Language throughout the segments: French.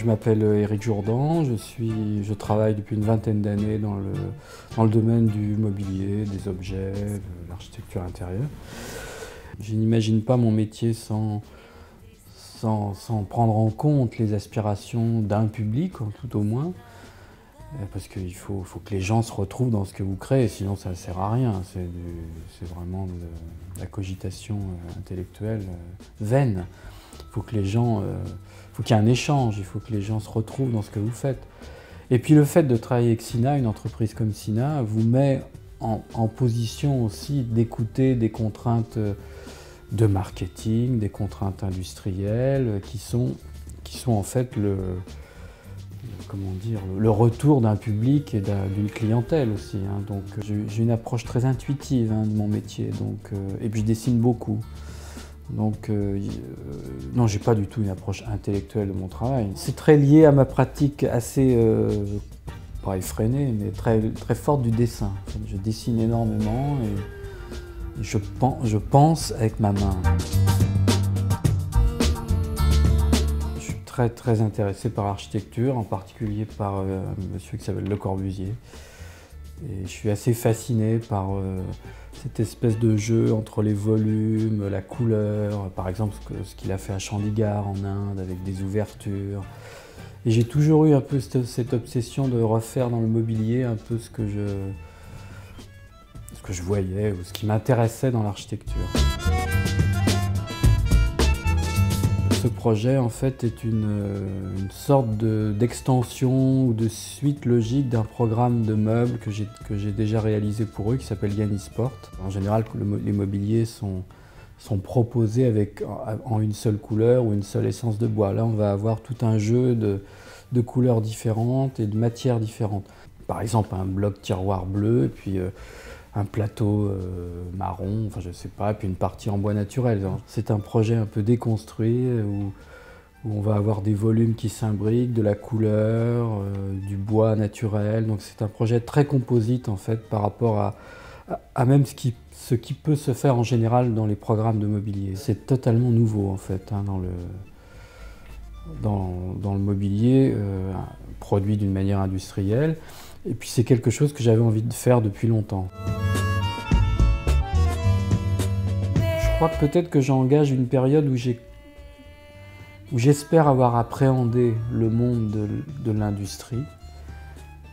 je m'appelle Éric Jourdan, je travaille depuis une vingtaine d'années dans le domaine du mobilier, des objets, de l'architecture intérieure. Je n'imagine pas mon métier sans prendre en compte les aspirations d'un public, tout au moins, parce qu'il faut que les gens se retrouvent dans ce que vous créez, sinon ça ne sert à rien. C'est vraiment de la cogitation intellectuelle vaine. Il faut que les gens, faut qu'il y ait un échange, il faut que les gens se retrouvent dans ce que vous faites. Et puis le fait de travailler avec Sina, une entreprise comme Sina, vous met en position aussi d'écouter des contraintes de marketing, des contraintes industrielles qui sont en fait le retour d'un public et d'une clientèle aussi. Donc j'ai une approche très intuitive de mon métier, et puis je dessine beaucoup. Donc non, j'ai pas du tout une approche intellectuelle de mon travail. C'est très lié à ma pratique assez, pas effrénée, mais très, très forte du dessin. Je dessine énormément et je pense avec ma main. Je suis très très intéressé par l'architecture, en particulier par un monsieur qui s'appelle Le Corbusier. Et je suis assez fasciné par cette espèce de jeu entre les volumes, la couleur, par exemple ce qu'il a fait à Chandigarh en Inde avec des ouvertures. Et j'ai toujours eu un peu cette obsession de refaire dans le mobilier un peu ce que je voyais ou ce qui m'intéressait dans l'architecture. Ce projet en fait est une sorte d'extension ou de suite logique d'un programme de meubles que j'ai déjà réalisé pour eux qui s'appelle Yannisport. En général, les mobiliers sont proposés en une seule couleur ou une seule essence de bois. Là, on va avoir tout un jeu de couleurs différentes et de matières différentes. Par exemple, un bloc tiroir bleu, et puis un plateau marron, enfin je sais pas, et puis une partie en bois naturel. C'est un projet un peu déconstruit où on va avoir des volumes qui s'imbriquent, de la couleur, du bois naturel. Donc c'est un projet très composite en fait par rapport à même ce qui peut se faire en général dans les programmes de mobilier. C'est totalement nouveau en fait dans le mobilier, produit d'une manière industrielle. Et puis c'est quelque chose que j'avais envie de faire depuis longtemps. Je crois que peut-être que j'engage une période où j'espère avoir appréhendé le monde de l'industrie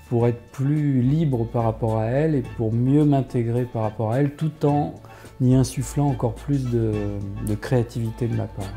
pour être plus libre par rapport à elle et pour mieux m'intégrer par rapport à elle tout en y insufflant encore plus de créativité de ma part.